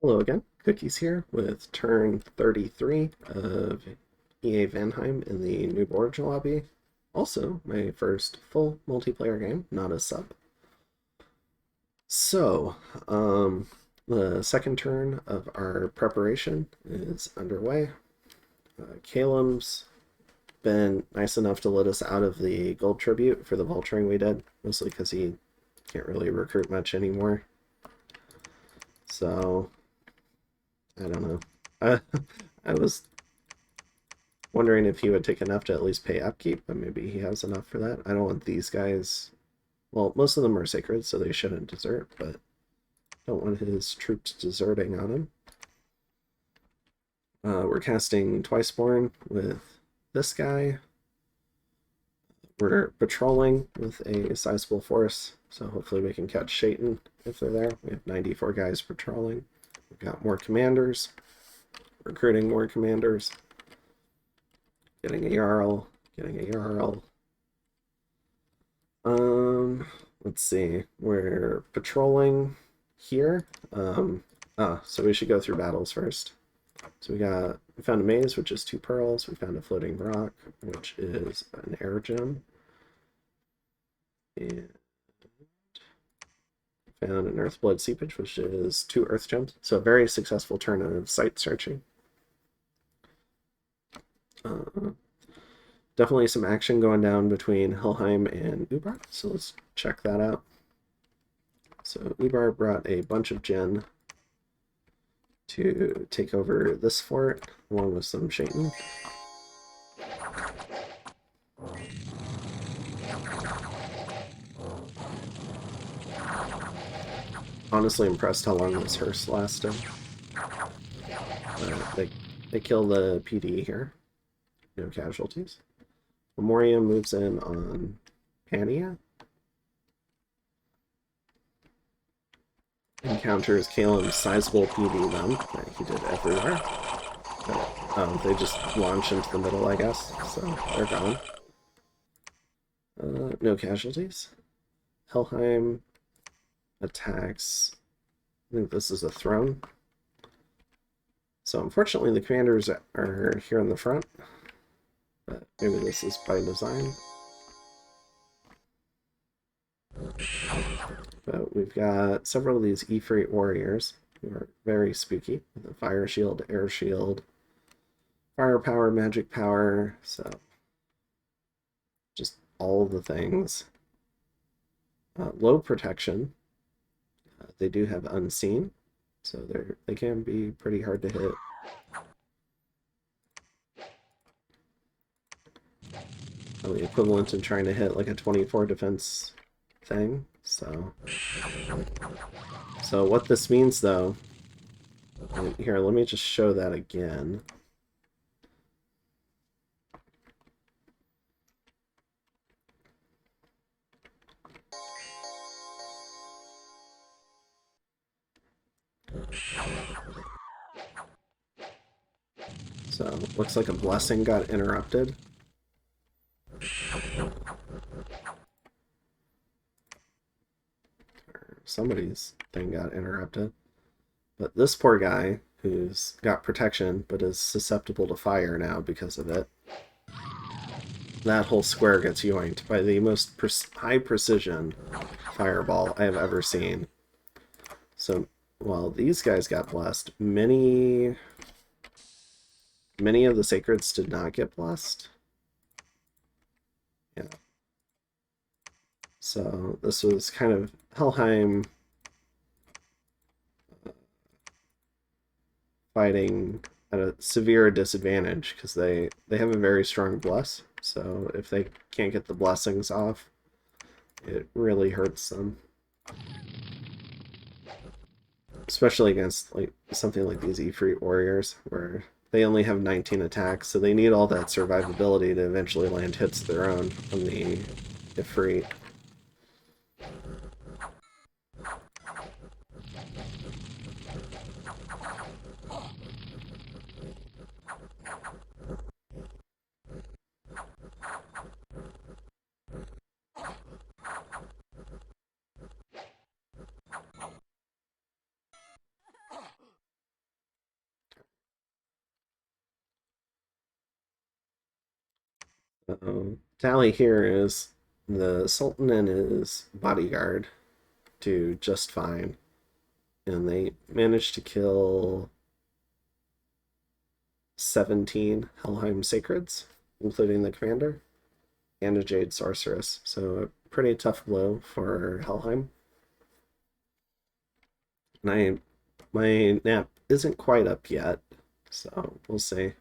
Hello again, Cookies here with turn 33 of EA Vanheim in the Noob Origin lobby. Also, my first full multiplayer game, not a sub. So, the second turn of our preparation is underway. Calum's been nice enough to let us out of the gold tribute for the vulturing we did, mostly because he can't really recruit much anymore. So, I don't know. I was wondering if he would take enough to at least pay upkeep, but maybe he has enough for that. I don't want these guys. Well, most of them are sacred, so they shouldn't desert, but I don't want his troops deserting on him. We're casting Twiceborn with this guy. We're patrolling with a sizable force, so hopefully we can catch Shaitan if they're there. We have 94 guys patrolling. We've got more commanders. Recruiting more commanders. Getting a Jarl. Getting a Jarl. Let's see. We're patrolling here. So we should go through battles first. So we found a maze, which is 2 pearls. We found a floating rock, which is an air gem. And found an earthblood seepage, which is 2 earth gems. So a very successful turn of site searching. Definitely some action going down between Helheim and Ubar, so let's check that out. So Ubar brought a bunch of gen to take over this fort, along with some Shaitan. Honestly impressed how long this hearse lasted. They kill the PD here. No casualties. Memoria moves in on Pania. Encounters Calum's sizable PD then, that he did everywhere. But, they just launch into the middle, I guess, so they're gone. No casualties. Helheim attacks. I think this is a throne. So unfortunately the commanders are here in the front. But maybe this is by design. But we've got several of these Ifrit warriors who are very spooky. With a fire shield, air shield, firepower, magic power, so just all the things. Low protection. They do have unseen, so they can be pretty hard to hit. The equivalent to trying to hit like a 24 defense thing. So what this means though, here, let me just show that again. So looks like a blessing got interrupted. Somebody's thing got interrupted. But this poor guy, who's got protection, but is susceptible to fire now because of it, that whole square gets yoinked by the most high precision fireball I have ever seen. So while these guys got blessed, many of the sacreds did not get blessed. Yeah. So this was kind of Helheim fighting at a severe disadvantage because they have a very strong bless. So if they can't get the blessings off, it really hurts them. Especially against like something like these Ifrit warriors, where they only have 19 attacks, so they need all that survivability to eventually land hits of their own on the Ifrit. Tally here is the Sultan and his bodyguard do just fine, and they managed to kill 17 Helheim Sacreds, including the commander, and a Jade Sorceress. So a pretty tough blow for Helheim. And my nap isn't quite up yet, so we'll see.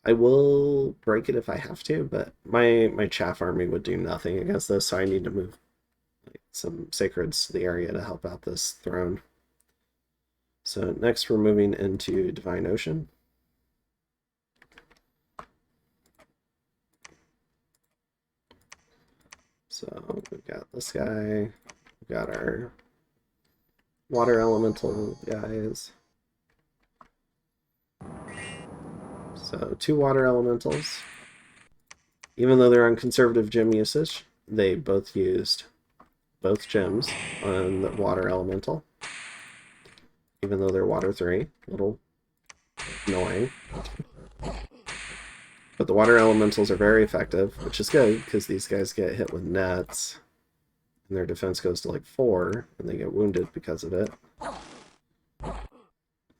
I will break it if I have to, but my chaff army would do nothing against this, so I need to move some sacreds to the area to help out this throne. So next we're moving into Divine Ocean. So we've got this guy, we've got our water elemental guys. So 2 water elementals. Even though they're on conservative gem usage, they both used both gems on the water elemental. Even though they're water 3. A little annoying. But the water elementals are very effective, which is good, because these guys get hit with nets, and their defense goes to like 4, and they get wounded because of it.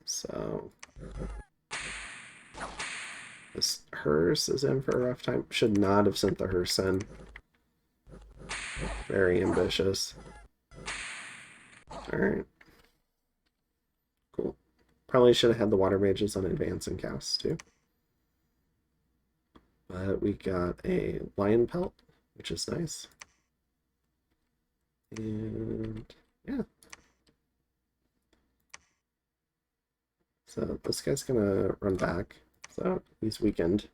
So this hearse is in for a rough time. Should not have sent the hearse in. Very ambitious. Alright. Cool. Probably should have had the water mages on advance and casts too. But we got a lion pelt, which is nice. And yeah. So this guy's gonna run back. So he's weakened.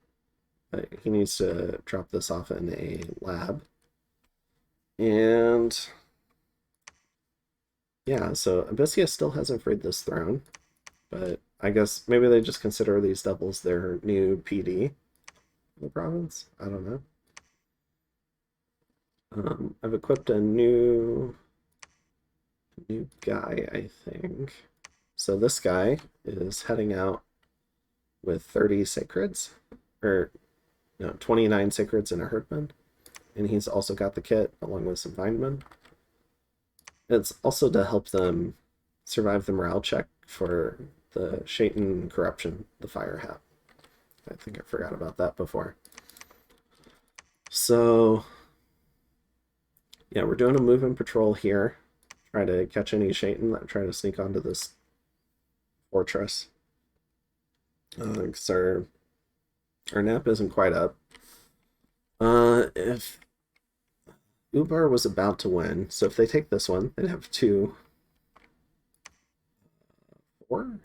But he needs to drop this off in a lab. And yeah, so Abyssia still hasn't freed this throne. But I guess maybe they just consider these doubles their new PD in the province. I don't know. I've equipped a new guy, I think. So this guy is heading out with 30 sacreds, or no, 29 sacreds and a herdman, and he's also got the kit along with some Vinemen. It's also to help them survive the morale check for the Shaitan corruption, the fire hat. I think I forgot about that before. So yeah, we're doing a move and patrol here. Try to catch any Shaitan that try to sneak onto this fortress. Because our nap isn't quite up. If Ubar was about to win, so if they take this one, they'd have 2, 4.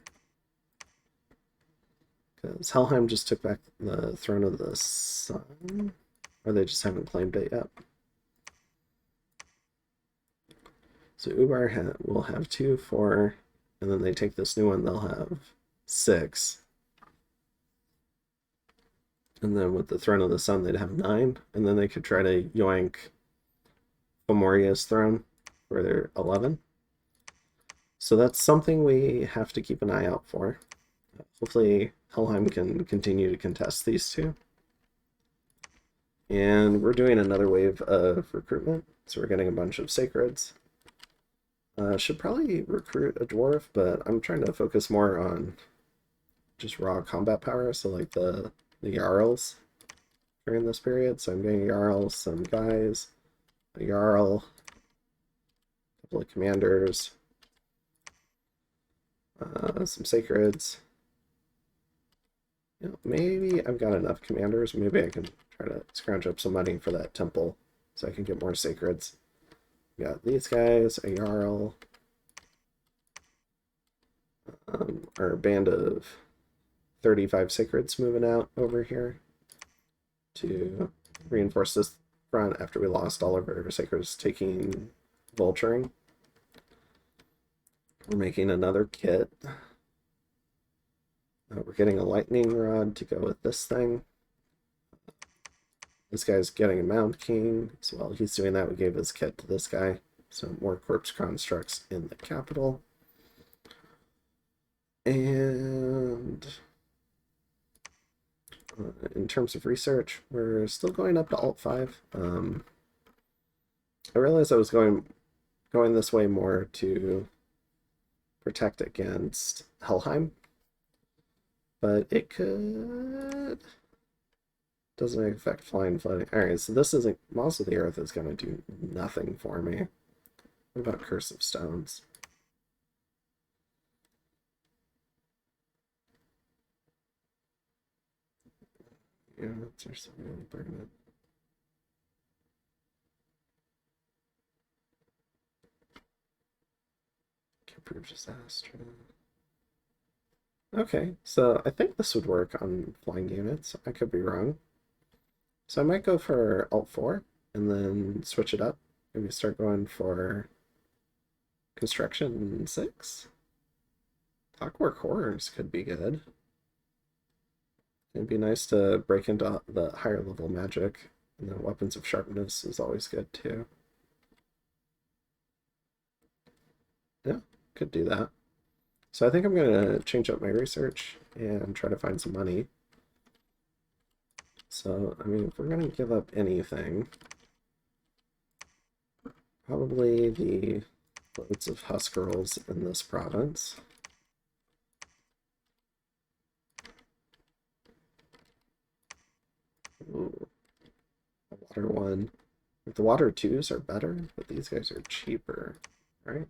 Because Helheim just took back the throne of the sun, or they just haven't claimed it yet. So Ubar will have 2, 4, and then they take this new one, they'll have 6. And then with the Throne of the Sun, they'd have 9, and then they could try to yoink Fomoria's throne for their 11. So that's something we have to keep an eye out for. Hopefully Helheim can continue to contest these two. And we're doing another wave of recruitment, so we're getting a bunch of sacreds. Should probably recruit a dwarf, but I'm trying to focus more on just raw combat power, so like the Jarls during this period. So I'm getting Jarls, some guys, a Jarl, a couple of commanders, some sacreds. You know, maybe I've got enough commanders. Maybe I can try to scrounge up some money for that temple so I can get more sacreds. We got these guys, a Jarl, our band of 35 sacreds moving out over here to reinforce this front after we lost all of our sacreds taking vulturing. We're making another kit. We're getting a lightning rod to go with this thing. This guy's getting a Mound King. So while he's doing that, we gave his kit to this guy. So more corpse constructs in the capital. And In terms of research, we're still going up to Alt 5. I realized I was going this way more to protect against Helheim, but it could doesn't affect flying flooding. Alright, so this isn't Moss of the Earth is gonna do nothing for me. What about Curse of Stones? Yeah, there's really burn it. Can't prove disaster. Okay, so I think this would work on flying units. I could be wrong. So I might go for Alt 4 and then switch it up. Maybe start going for Construction 6. Clockwork Horrors could be good. It'd be nice to break into the higher level magic, and then Weapons of Sharpness is always good too. Yeah, could do that. So I think I'm gonna change up my research and try to find some money. So, I mean, if we're gonna give up anything, probably the loads of husk girls in this province. Ooh, a water one. The water twos are better, but these guys are cheaper, right?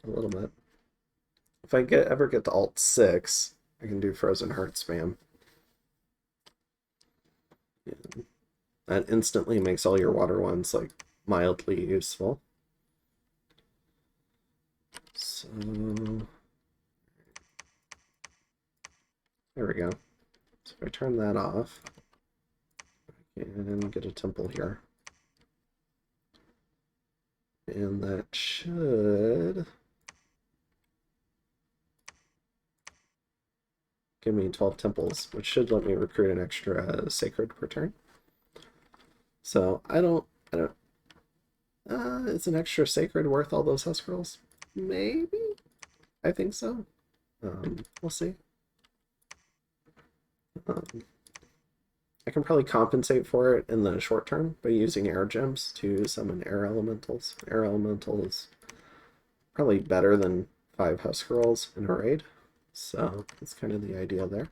A little bit. If I ever get to Alt 6, I can do Frozen Heart spam. Yeah. That instantly makes all your water ones like mildly useful. So there we go. So if I turn that off and get a temple here. And that should give me 12 temples, which should let me recruit an extra sacred per turn. So I don't is an extra sacred worth all those husk rolls? Maybe? I think so. We'll see. I can probably compensate for it in the short term by using air gems to summon air elementals. Air elementals probably better than 5 husk rolls in a raid. So that's kind of the idea there.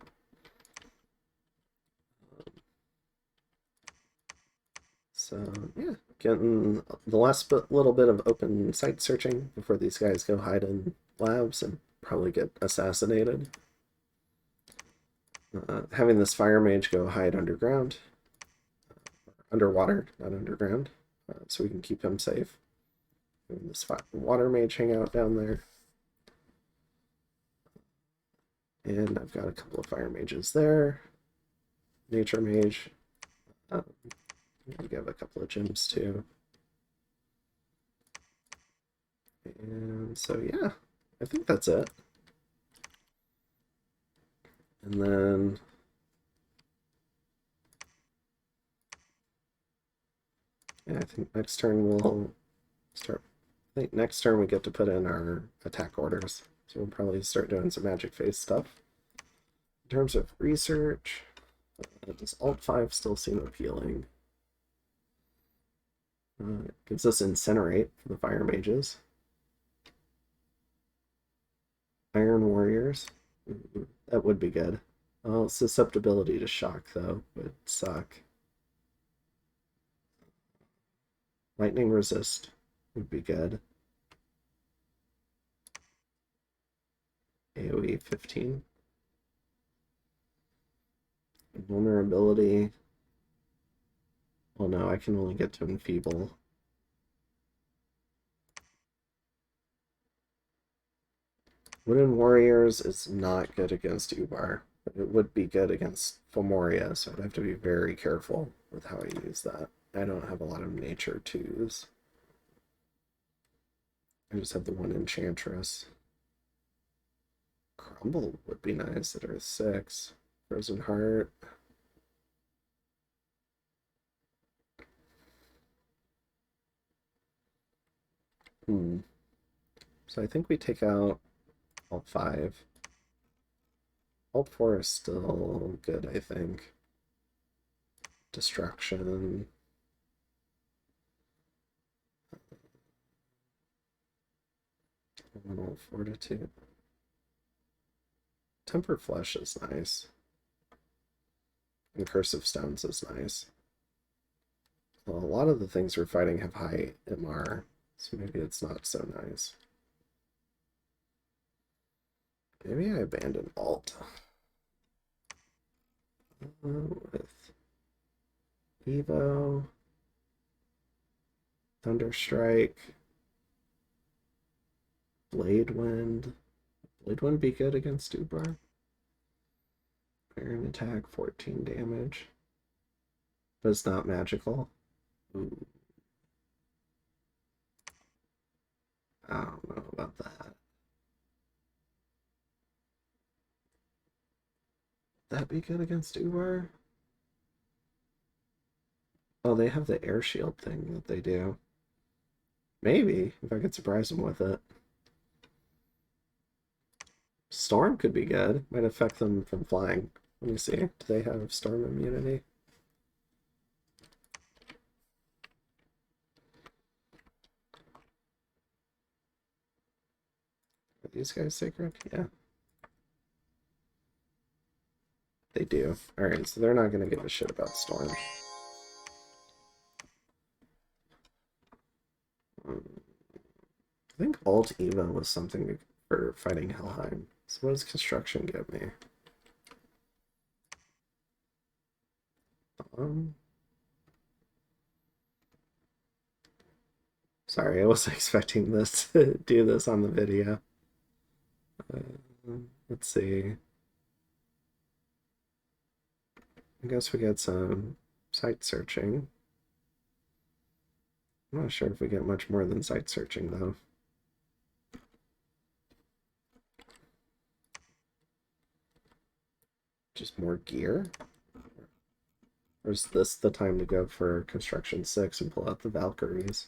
So yeah, getting the last little bit of open site searching before these guys go hide in labs and probably get assassinated. Having this fire mage go hide underground, underwater, not underground, so we can keep him safe. Having this water mage hang out down there. And I've got a couple of fire mages there. Nature mage. I have a couple of gems too. And so yeah, I think that's it. And then yeah, I think next turn we'll start. I think next turn we get to put in our attack orders. So we'll probably start doing some magic phase stuff. In terms of research, does Alt 5 still seem appealing? It gives us Incinerate for the Fire Mages. Iron Warriors. That would be good. Well, susceptibility to shock, though, would suck. Lightning Resist would be good. AoE 15. Vulnerability. Well, no, I can only get to Enfeeble. Wooden Warriors is not good against Ubar, but it would be good against Fomoria, so I'd have to be very careful with how I use that. I don't have a lot of nature twos. I just have the one Enchantress. Crumble would be nice at Earth 6. Frozen Heart. So I think we take out all 5. Alt 4 is still good, I think. Destruction. Alt Fortitude. Temper Flesh is nice. And Cursive Stones is nice. Well, a lot of the things we're fighting have high MR, so maybe it's not so nice. Maybe I abandon Alt. With Evo, Thunderstrike, Blade Wind. Blade Wind be good against Ubar. Iron attack, 14 damage. But it's not magical. Ooh. I don't know about that. That be good against Ubar? Oh, they have the air shield thing that they do. Maybe, if I could surprise them with it. Storm could be good. Might affect them from flying. Let me see. Do they have storm immunity? Are these guys sacred? Yeah. They do. Alright, so they're not going to give a shit about storm. I think Alt Evo was something for fighting Helheim. So what does construction give me? Sorry, I wasn't expecting this to do this on the video. Let's see. I guess we get some site searching. I'm not sure if we get much more than site searching, though. Just more gear? Or is this the time to go for Construction 6 and pull out the Valkyries?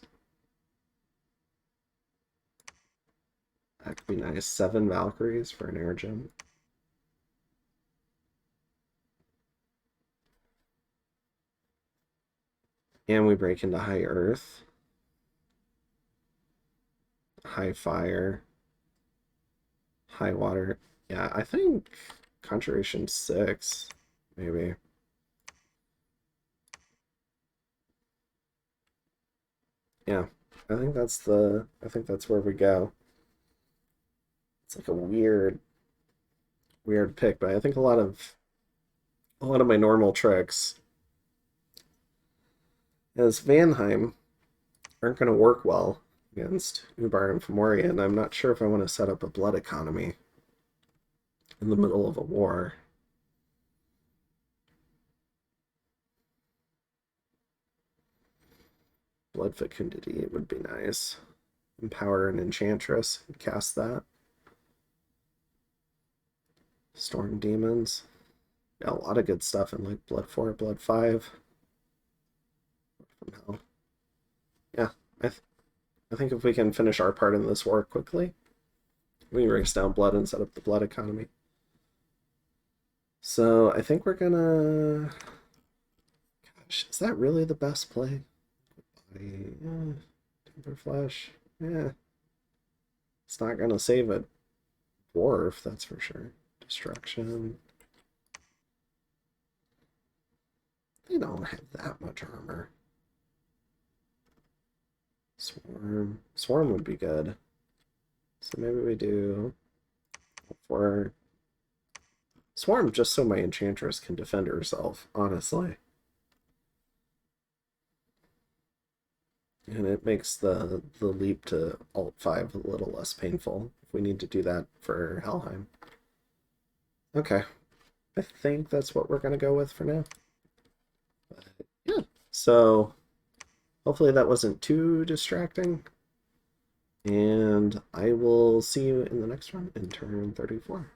That could be nice. 7 Valkyries for an air gem. And we break into High Earth. High Fire. High Water. Yeah, I think Conjuration 6, maybe. Yeah, I think that's where we go. It's like a weird pick, but I think a lot of my normal tricks as Vanheim aren't going to work well against Ubar and Fomorian, and I'm not sure if I want to set up a blood economy in the middle of a war. Blood Fecundity would be nice. Empower an Enchantress and cast that. Storm Demons. Yeah, a lot of good stuff in like Blood 4, Blood 5. From Hell. Yeah, I think if we can finish our part in this war quickly, we can race down blood and set up the blood economy. So I think we're gonna... Gosh, is that really the best play? Body, yeah. Temper Flash, yeah. It's not gonna save a dwarf, that's for sure. Destruction. They don't have that much armor. Swarm. Swarm would be good. So maybe we do for Swarm just so my Enchantress can defend herself, honestly. And it makes the leap to Alt 5 a little less painful if we need to do that for Helheim. Okay. I think that's what we're going to go with for now. But yeah. So hopefully that wasn't too distracting. And I will see you in the next one in turn 34.